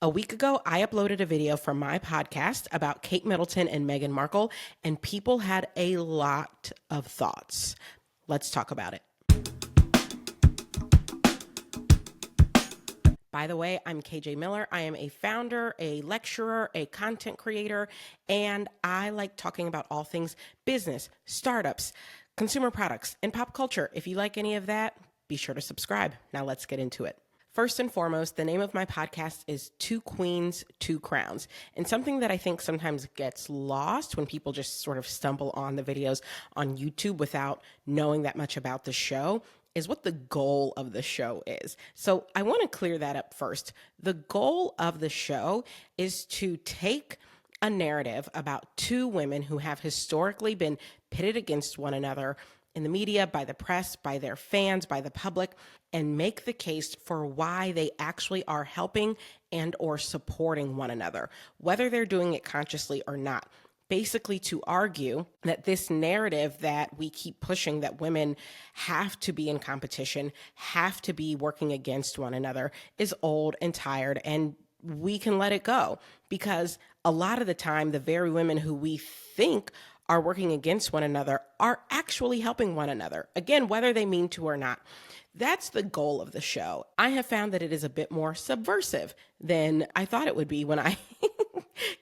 A week ago, I uploaded a video from my podcast about Kate Middleton and Meghan Markle, and people had a lot of thoughts. Let's talk about it. By the way, I'm KJ Miller. I am a founder, a lecturer, a content creator, and I like talking about all things business, startups, consumer products, and pop culture. If you like any of that, be sure to subscribe. Now let's get into it. First and foremost, the name of my podcast is Two Queens, Two Crowns. And something that I think sometimes gets lost when people just sort of stumble on the videos on YouTube without knowing that much about the show is what the goal of the show is. So I want to clear that up first. The goal of the show is to take a narrative about two women who have historically been pitted against one another in the media, by the press, by their fans, by the public, and make the case for why they actually are helping and or supporting one another, whether they're doing it consciously or not. Basically to argue that this narrative that we keep pushing, that women have to be in competition, have to be working against one another, is old and tired, and we can let it go. Because a lot of the time, the very women who we think are working against one another are actually helping one another. Again, whether they mean to or not. That's the goal of the show. I have found that it is a bit more subversive than I thought it would be when I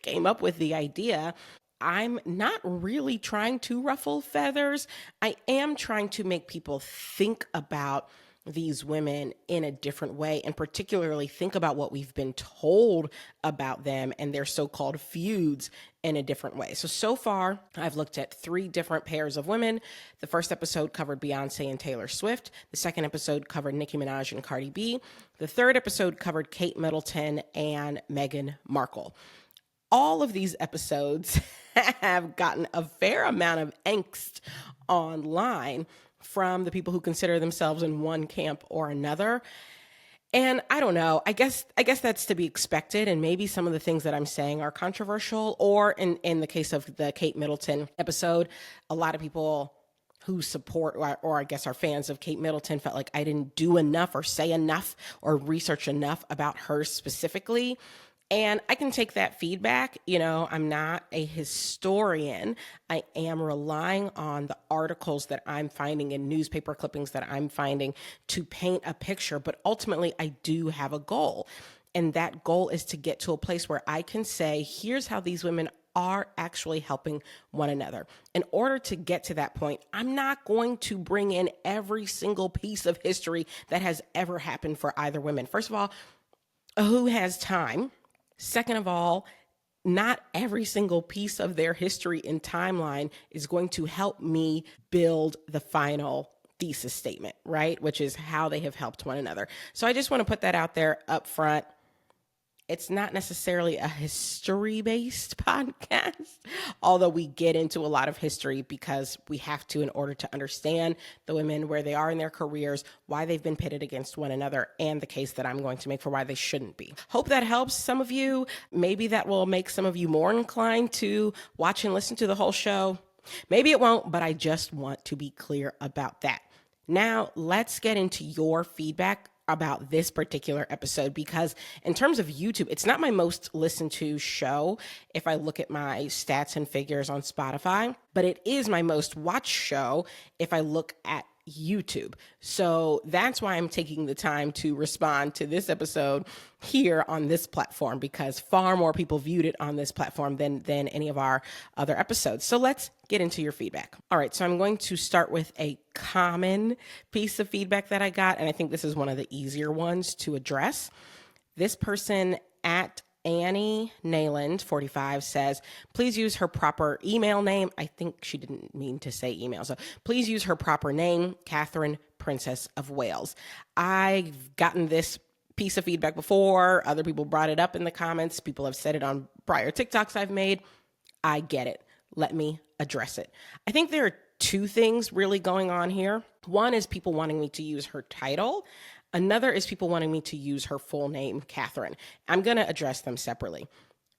came up with the idea. I'm not really trying to ruffle feathers. I am trying to make people think about these women in a different way, and particularly think about what we've been told about them and their so-called feuds in a different way. So far, I've looked at 3 different pairs of women. The first episode covered Beyonce and Taylor Swift. The second episode covered Nicki Minaj and Cardi B. The third episode covered Kate Middleton and Meghan Markle. All of these episodes have gotten a fair amount of angst online from the people who consider themselves in one camp or another. And I don't know, I guess that's to be expected. And maybe some of the things that I'm saying are controversial, or in the case of the Kate Middleton episode, a lot of people who support or I guess are fans of Kate Middleton felt like I didn't do enough or say enough or research enough about her specifically. And I can take that feedback. You know, I'm not a historian. I am relying on the articles that I'm finding and newspaper clippings that I'm finding to paint a picture. But ultimately, I do have a goal. And that goal is to get to a place where I can say, here's how these women are actually helping one another. In order to get to that point, I'm not going to bring in every single piece of history that has ever happened for either women. First of all, who has time? Second of all, not every single piece of their history and timeline is going to help me build the final thesis statement, right? Which is how they have helped one another. So I just want to put that out there up front. It's not necessarily a history-based podcast, although we get into a lot of history because we have to in order to understand the women, where they are in their careers, why they've been pitted against one another, and the case that I'm going to make for why they shouldn't be. Hope that helps some of you. Maybe that will make some of you more inclined to watch and listen to the whole show. Maybe it won't, but I just want to be clear about that. Now, let's get into your feedback about this particular episode, because in terms of YouTube, it's not my most listened to show if I look at my stats and figures on Spotify, but it is my most watched show if I look at YouTube. So that's why I'm taking the time to respond to this episode here on this platform, because far more people viewed it on this platform than any of our other episodes. So let's get into your feedback. All right, so I'm going to start with a common piece of feedback that I got, and I think this is one of the easier ones to address. This person at Annie Nayland 45 says, please use her proper email name. I think she didn't mean to say email. So please use her proper name, Catherine, Princess of Wales. I've gotten this piece of feedback before. Other people brought it up in the comments. People have said it on prior TikToks I've made. I get it. Let me address it. I think there are 2 things really going on here. One is people wanting me to use her title. Another is people wanting me to use her full name, Catherine. I'm going to address them separately.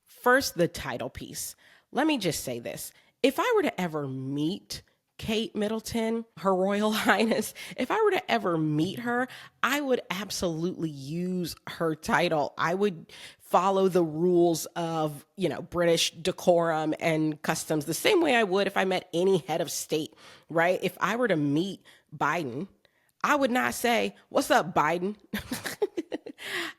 First, the title piece. Let me just say this. If I were to ever meet Kate Middleton, Her Royal Highness, if I were to ever meet her, I would absolutely use her title. I would follow the rules of, British decorum and customs the same way I would if I met any head of state, right? If I were to meet Biden, I would not say, "What's up, Biden?"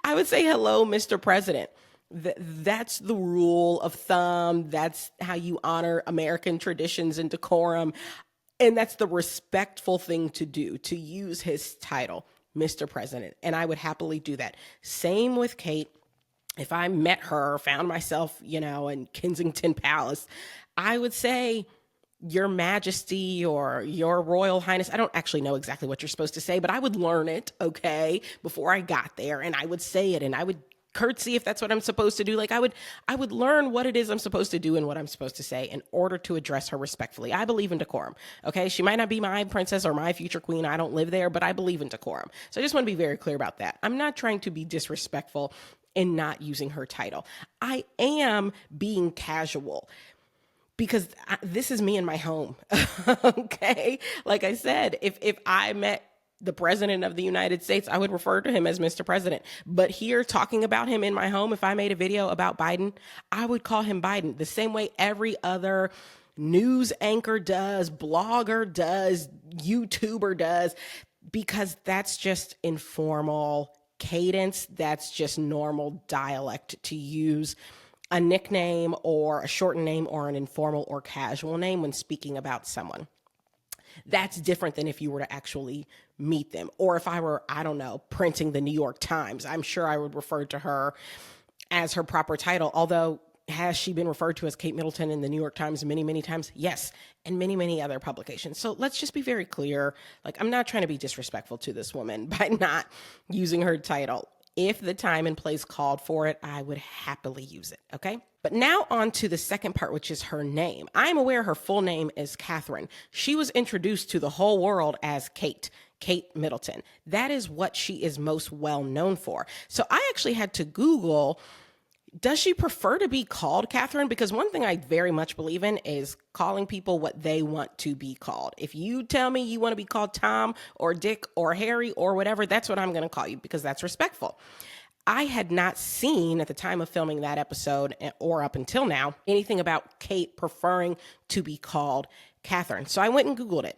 I would say, "Hello, Mr. President." That's the rule of thumb. That's how you honor American traditions and decorum. And that's the respectful thing to do, to use his title, Mr. President. And I would happily do that. Same with Kate. If I met her, found myself, in Kensington Palace, I would say, "Your Majesty" or "Your Royal Highness." I don't actually know exactly what you're supposed to say, but I would learn it, okay, before I got there, and I would say it, and I would curtsy if that's what I'm supposed to do. Like I would learn what it is I'm supposed to do and what I'm supposed to say in order to address her respectfully. I believe in decorum. Okay. She might not be my princess or my future queen. I don't live there, but I believe in decorum. So I just want to be very clear about that. I'm not trying to be disrespectful in not using her title. I am being casual because this is me in my home. Okay. Like I said, if I met the president of the United States, I would refer to him as Mr. President. But here, talking about him in my home, if I made a video about Biden, I would call him Biden the same way every other news anchor does, blogger does, YouTuber does, because that's just informal cadence. That's just normal dialect to use a nickname or a shortened name or an informal or casual name when speaking about someone. That's different than if you were to actually meet them. Or if I were, I don't know, printing the New York Times, I'm sure I would refer to her as her proper title. Although, has she been referred to as Kate Middleton in the New York Times many, many times? Yes, and many, many other publications. So let's just be very clear. Like, I'm not trying to be disrespectful to this woman by not using her title. If the time and place called for it, I would happily use it, okay? But now on to the second part, which is her name. I'm aware her full name is Catherine. She was introduced to the whole world as Kate Middleton. That is what she is most well known for. So I actually had to Google, does she prefer to be called Catherine? Because one thing I very much believe in is calling people what they want to be called. If you tell me you want to be called Tom or Dick or Harry or whatever, that's what I'm going to call you because that's respectful. I had not seen at the time of filming that episode or up until now anything about Kate preferring to be called Catherine. So I went and Googled it.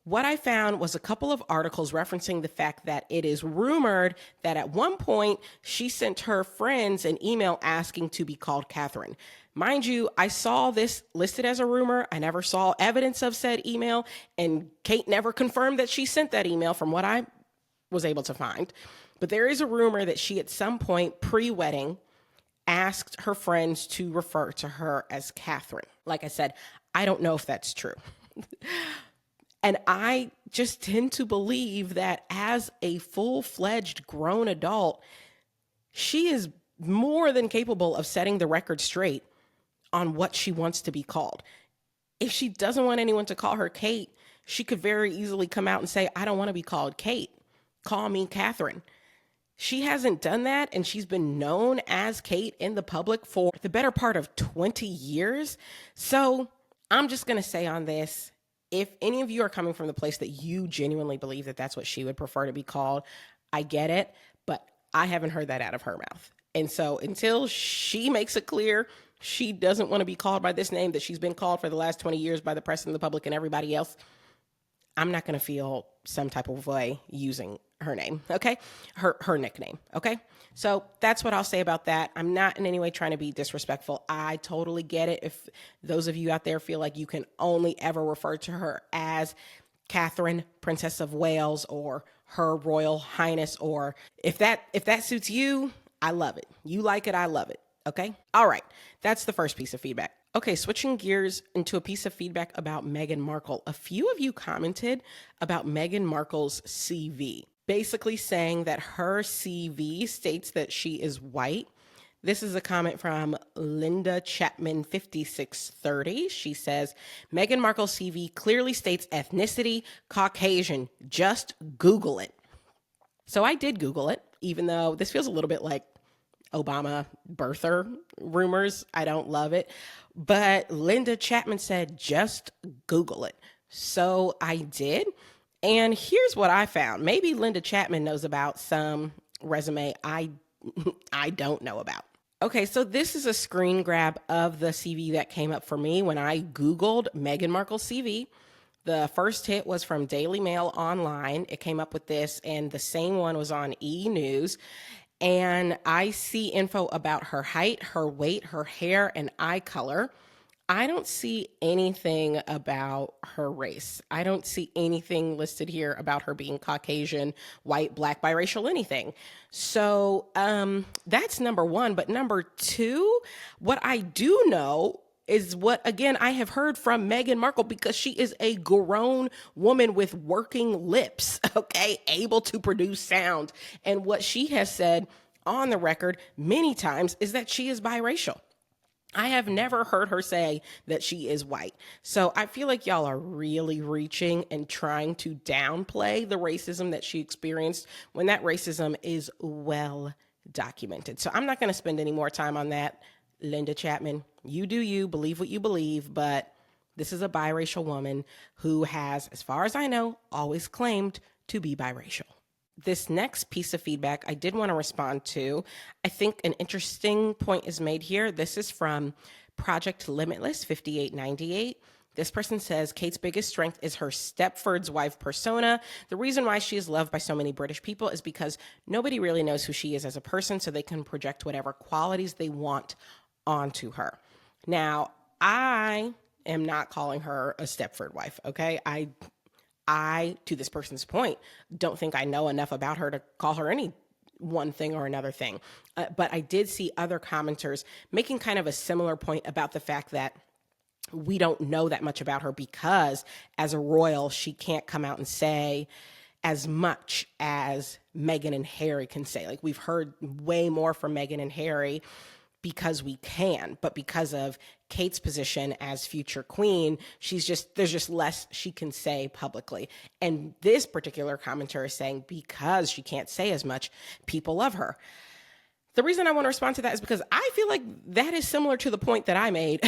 What I found was a couple of articles referencing the fact that it is rumored that at one point she sent her friends an email asking to be called Catherine. Mind you, I saw this listed as a rumor. I never saw evidence of said email, and Kate never confirmed that she sent that email from what I was able to find. But there is a rumor that she at some point pre-wedding asked her friends to refer to her as Catherine. Like I said, I don't know if that's true. And I just tend to believe that as a full-fledged grown adult, she is more than capable of setting the record straight on what she wants to be called. If she doesn't want anyone to call her Kate, she could very easily come out and say, "I don't want to be called Kate. Call me Catherine." She hasn't done that, and she's been known as Kate in the public for the better part of 20 years. So I'm just going to say on this, if any of you are coming from the place that you genuinely believe that that's what she would prefer to be called, I get it, but I haven't heard that out of her mouth. And so until she makes it clear she doesn't want to be called by this name that she's been called for the last 20 years by the press and the public and everybody else, I'm not going to feel some type of way using her name, okay? Her nickname, okay? So that's what I'll say about that. I'm not in any way trying to be disrespectful. I totally get it. If those of you out there feel like you can only ever refer to her as Catherine, Princess of Wales, or Her Royal Highness, or if that suits you, I love it. You like it, I love it, okay? All right, that's the first piece of feedback. Okay, switching gears into a piece of feedback about Meghan Markle. A few of you commented about Meghan Markle's CV, basically saying that her CV states that she is white. This is a comment from Linda Chapman 5630. She says, Meghan Markle's CV clearly states ethnicity, Caucasian. Just Google it. So I did Google it, even though this feels a little bit like Obama birther rumors. I don't love it. But Linda Chapman said, just Google it. So I did. And here's what I found. Maybe Linda Chapman knows about some resume I don't know about. Okay, so this is a screen grab of the CV that came up for me when I Googled Meghan Markle CV. The first hit was from Daily Mail Online. It came up with this, and the same one was on E! News. And I see info about her height, her weight, her hair, and eye color. I don't see anything about her race. I don't see anything listed here about her being Caucasian, white, black, biracial, anything. So that's number one. But number two, what I do know is what, again, I have heard from Meghan Markle, because she is a grown woman with working lips, okay, able to produce sound. And what she has said on the record many times is that she is biracial. I have never heard her say that she is white. So I feel like y'all are really reaching and trying to downplay the racism that she experienced when that racism is well documented. So I'm not going to spend any more time on that. Linda Chapman, you do you, believe what you believe, but this is a biracial woman who has, as far as I know, always claimed to be biracial. This next piece of feedback I did want to respond to. I think an interesting point is made here. This is from Project Limitless 5898. This person says Kate's biggest strength is her Stepford's wife persona. The reason why she is loved by so many British people is because nobody really knows who she is as a person, so they can project whatever qualities they want onto her. Now, I am not calling her a Stepford wife, okay? I, to this person's point, don't think I know enough about her to call her any one thing or another thing. But I did see other commenters making kind of a similar point about the fact that we don't know that much about her because as a royal, she can't come out and say as much as Meghan and Harry can say. Like, we've heard way more from Meghan and Harry because we can, but because of Kate's position as future queen, there's just less she can say publicly. And this particular commenter is saying because she can't say as much, people love her. The reason I want to respond to that is because I feel like that is similar to the point that I made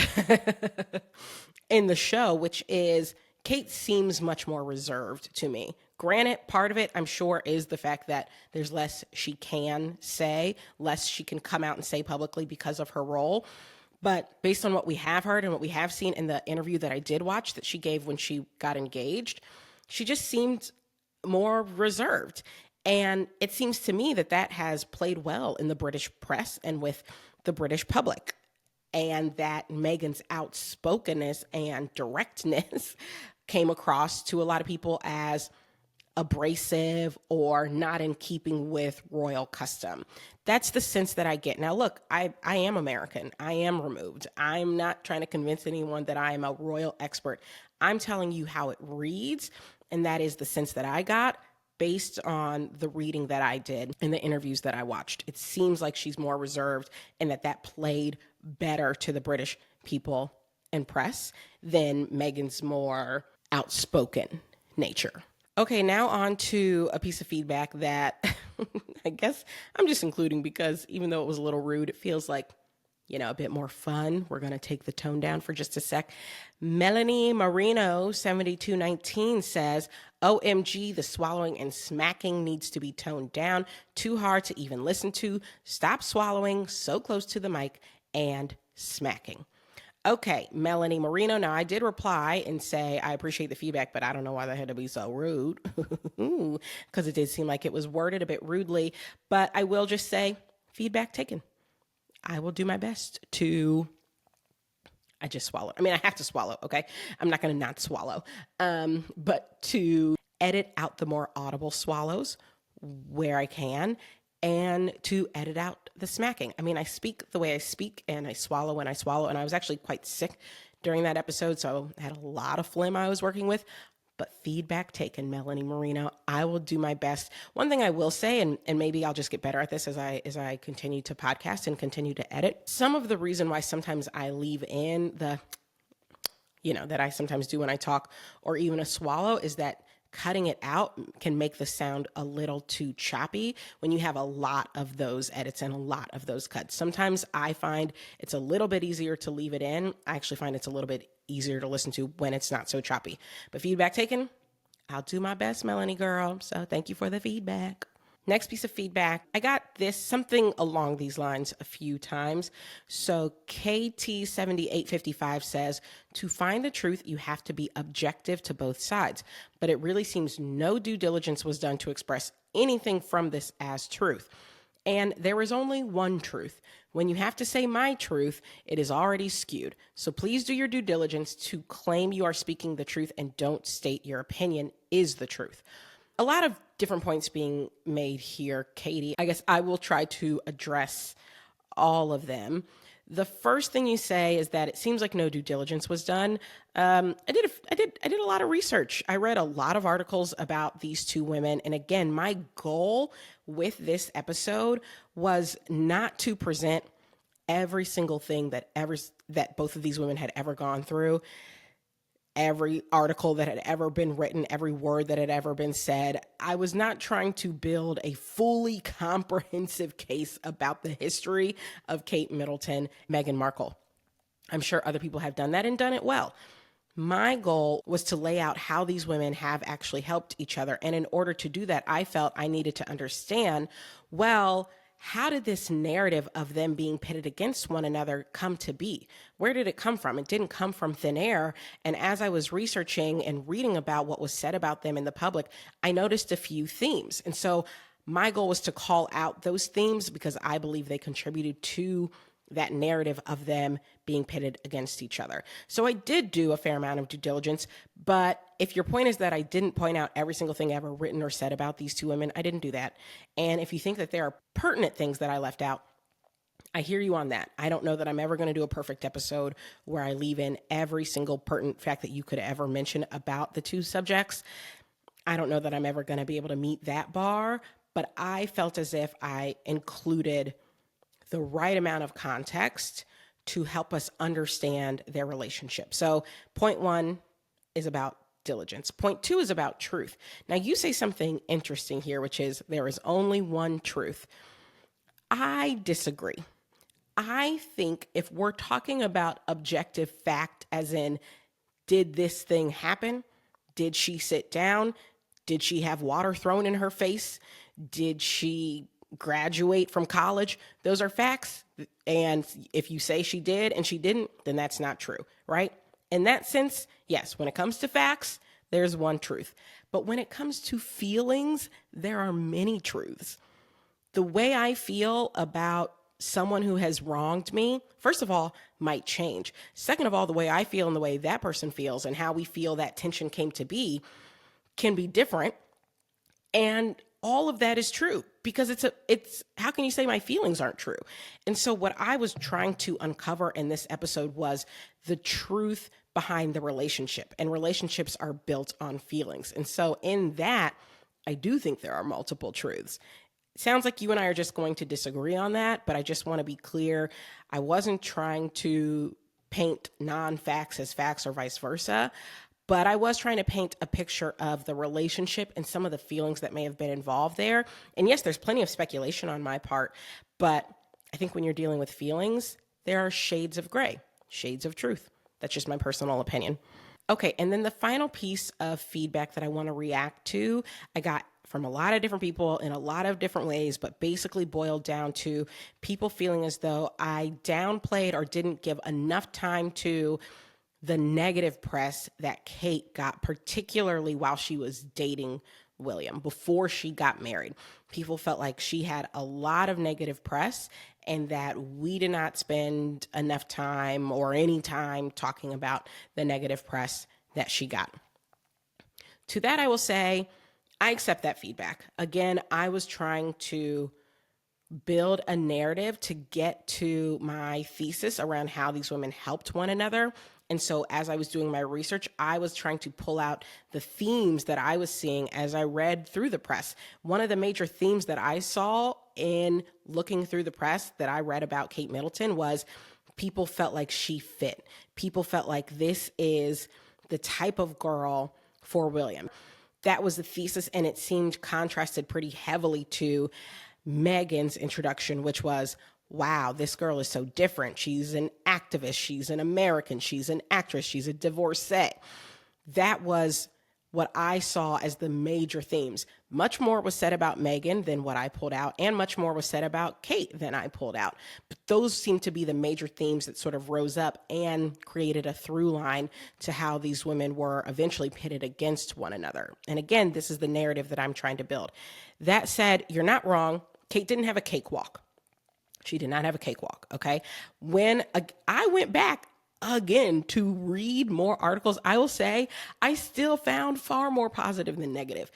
in the show, which is Kate seems much more reserved to me. Granted, part of it, I'm sure, is the fact that there's less she can say, less she can come out and say publicly because of her role. But based on what we have heard and what we have seen in the interview that I did watch that she gave when she got engaged, she just seemed more reserved. And it seems to me that that has played well in the British press and with the British public. And that Meghan's outspokenness and directness came across to a lot of people as abrasive or not in keeping with royal custom. That's the sense that I get. Now, look, I am American. I am removed. I'm not trying to convince anyone that I am a royal expert. I'm telling you how it reads, and that is the sense that I got based on the reading that I did and the interviews that I watched. It seems like she's more reserved and that played better to the British people and press than Meghan's more outspoken nature. Okay, now on to a piece of feedback that I guess I'm just including because even though it was a little rude, it feels like, a bit more fun. We're going to take the tone down for just a sec. Melanie Marino 7219 says, OMG, the swallowing and smacking needs to be toned down. Too hard to even listen to. Stop swallowing so close to the mic and smacking. Okay, Melanie Marino. Now, I did reply and say, I appreciate the feedback, but I don't know why that had to be so rude, because it did seem like it was worded a bit rudely. But I will just say, feedback taken. I will do my best to, I just swallowed. I mean, I have to swallow, okay? I'm not going to not swallow. But to edit out the more audible swallows where I can, and to edit out the smacking. I mean, I speak the way I speak, and I swallow when I swallow, and I was actually quite sick during that episode, so I had a lot of phlegm I was working with. But feedback taken, Melanie Marino. I will do my best. One thing I will say, and maybe I'll just get better at this as I continue to podcast and continue to edit. Some of the reason why sometimes I leave in the, that I sometimes do when I talk, or even a swallow, is that cutting it out can make the sound a little too choppy when you have a lot of those edits and a lot of those cuts. Sometimes I find it's a little bit easier to leave it in. I actually find it's a little bit easier to listen to when it's not so choppy. But feedback taken, I'll do my best, Melanie girl. So thank you for the feedback. Next piece of feedback, I got this, something along these lines a few times. So KT7855 says, to find the truth, you have to be objective to both sides. But it really seems no due diligence was done to express anything from this as truth. And there is only one truth. When you have to say my truth, it is already skewed. So please do your due diligence to claim you are speaking the truth and don't state your opinion is the truth. A lot of different points being made here, Katie. I guess I will try to address all of them. The first thing you say is that it seems like no due diligence was done. I did a lot of research. I read a lot of articles about these two women. And again, my goal with this episode was not to present every single thing that both of these women had ever gone through. Every article that had ever been written, every word that had ever been said. I was not trying to build a fully comprehensive case about the history of Kate Middleton, Meghan Markle. I'm sure other people have done that and done it well. My goal was to lay out how these women have actually helped each other. And in order to do that, I felt I needed to understand, well, how did this narrative of them being pitted against one another come to be? Where did it come from? It didn't come from thin air. And as I was researching and reading about what was said about them in the public, I noticed a few themes. And so my goal was to call out those themes because I believe they contributed to that narrative of them being pitted against each other. So I did do a fair amount of due diligence, but if your point is that I didn't point out every single thing ever written or said about these two women, I didn't do that. And if you think that there are pertinent things that I left out, I hear you on that. I don't know that I'm ever going to do a perfect episode where I leave in every single pertinent fact that you could ever mention about the two subjects. I don't know that I'm ever going to be able to meet that bar, but I felt as if I included the right amount of context to help us understand their relationship. So point one is about diligence. Point two is about truth. Now you say something interesting here, which is there is only one truth. I disagree. I think if we're talking about objective fact, as in, did this thing happen? Did she sit down? Did she have water thrown in her face? Did she graduate from college? Those are facts. And if you say she did and she didn't, then that's not true, right? In that sense, yes, when it comes to facts, there's one truth. But when it comes to feelings, there are many truths. The way I feel about someone who has wronged me, first of all, might change. Second of all, the way I feel and the way that person feels and how we feel that tension came to be can be different. And all of that is true because it's how can you say my feelings aren't true? And so what I was trying to uncover in this episode was the truth behind the relationship, and relationships are built on feelings. And so in that, I do think there are multiple truths. It sounds like you and I are just going to disagree on that, but I just want to be clear. I wasn't trying to paint non-facts as facts or vice versa. But I was trying to paint a picture of the relationship and some of the feelings that may have been involved there. And yes, there's plenty of speculation on my part, but I think when you're dealing with feelings, there are shades of gray, shades of truth. That's just my personal opinion. Okay, and then the final piece of feedback that I want to react to, I got from a lot of different people in a lot of different ways, but basically boiled down to people feeling as though I downplayed or didn't give enough time to the negative press that Kate got, particularly while she was dating William, before she got married. People felt like she had a lot of negative press and that we did not spend enough time or any time talking about the negative press that she got. To that, I will say, I accept that feedback. Again, I was trying to build a narrative to get to my thesis around how these women helped one another. And so as I was doing my research, I was trying to pull out the themes that I was seeing as I read through the press. One of the major themes that I saw in looking through the press that I read about Kate Middleton was people felt like she fit. People felt like this is the type of girl for William. that was the thesis, and it seemed contrasted pretty heavily to Meghan's introduction, which was, wow, this girl is so different. She's an activist, she's an American, she's an actress, she's a divorcee. That was what I saw as the major themes. Much more was said about Meghan than what I pulled out, and much more was said about Kate than I pulled out. But those seem to be the major themes that sort of rose up and created a through line to how these women were eventually pitted against one another. And again, this is the narrative that I'm trying to build. That said, you're not wrong. Kate didn't have a cakewalk. She did not have a cakewalk, okay? When I went back again to read more articles, I will say I still found far more positive than negative.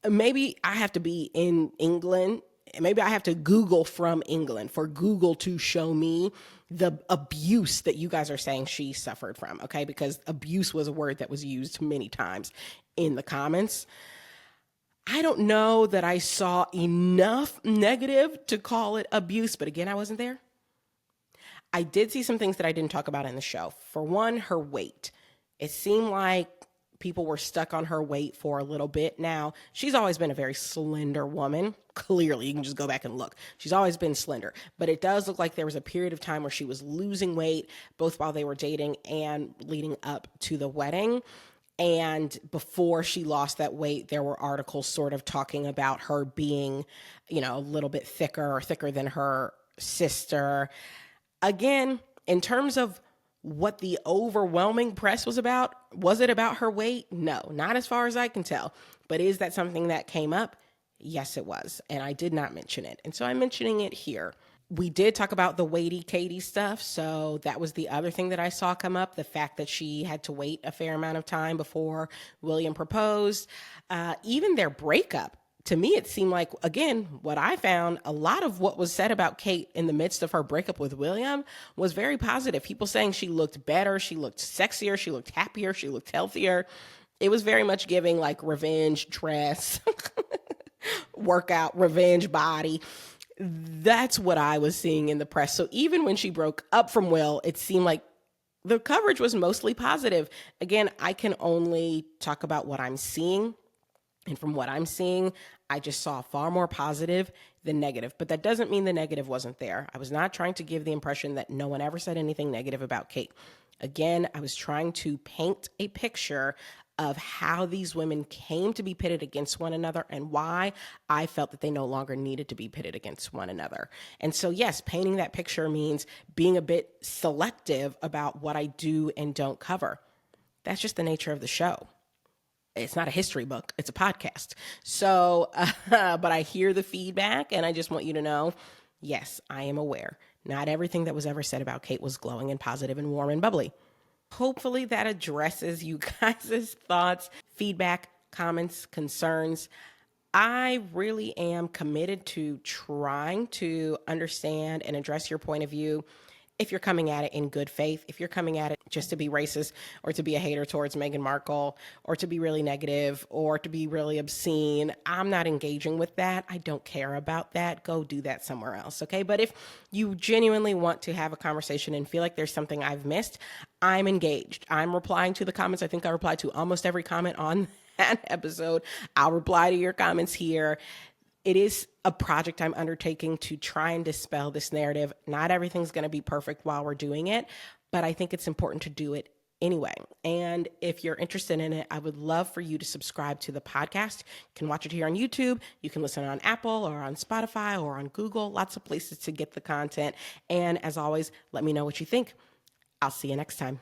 Maybe I have to be in England. Maybe I have to Google from England for Google to show me the abuse that you guys are saying she suffered from, okay? Because abuse was a word that was used many times in the comments. I don't know that I saw enough negative to call it abuse, but again, I wasn't there. I did see some things that I didn't talk about in the show. For one, her weight. It seemed like people were stuck on her weight for a little bit. Now, she's always been a very slender woman. Clearly, you can just go back and look. She's always been slender. But it does look like there was a period of time where she was losing weight, both while they were dating and leading up to the wedding. And before she lost that weight, there were articles sort of talking about her being, a little bit thicker or thicker than her sister. Again, in terms of what the overwhelming press was it about her weight? No, not as far as I can tell. But is that something that came up? Yes, it was. And I did not mention it. And so I'm mentioning it here. We did talk about the weighty Katie stuff. So that was the other thing that I saw come up. The fact that she had to wait a fair amount of time before William proposed. Even their breakup. To me, it seemed like, again, what I found, a lot of what was said about Kate in the midst of her breakup with William was very positive. People saying she looked better, she looked sexier, she looked happier, she looked healthier. It was very much giving like revenge dress, workout, revenge body. That's what I was seeing in the press. So even when she broke up from Will, it seemed like the coverage was mostly positive. Again, I can only talk about what I'm seeing. And from what I'm seeing, I just saw far more positive than negative. But that doesn't mean the negative wasn't there. I was not trying to give the impression that no one ever said anything negative about Kate. Again, I was trying to paint a picture of how these women came to be pitted against one another and why I felt that they no longer needed to be pitted against one another. And so, yes, painting that picture means being a bit selective about what I do and don't cover. That's just the nature of the show. It's not a history book. It's a podcast. So, but I hear the feedback and I just want you to know, yes, I am aware. Not everything that was ever said about Kate was glowing and positive and warm and bubbly. Hopefully that addresses you guys' thoughts, feedback, comments, concerns. I really am committed to trying to understand and address your point of view. If you're coming at it in good faith, if you're coming at it just to be racist or to be a hater towards Meghan Markle or to be really negative or to be really obscene, I'm not engaging with that. I don't care about that. Go do that somewhere else, okay? But if you genuinely want to have a conversation and feel like there's something I've missed, I'm engaged. I'm replying to the comments. I think I replied to almost every comment on that episode. I'll reply to your comments here. It is a project I'm undertaking to try and dispel this narrative. Not everything's going to be perfect while we're doing it, but I think it's important to do it anyway. And if you're interested in it, I would love for you to subscribe to the podcast. You can watch it here on YouTube. You can listen on Apple or on Spotify or on Google. Lots of places to get the content. And as always, let me know what you think. I'll see you next time.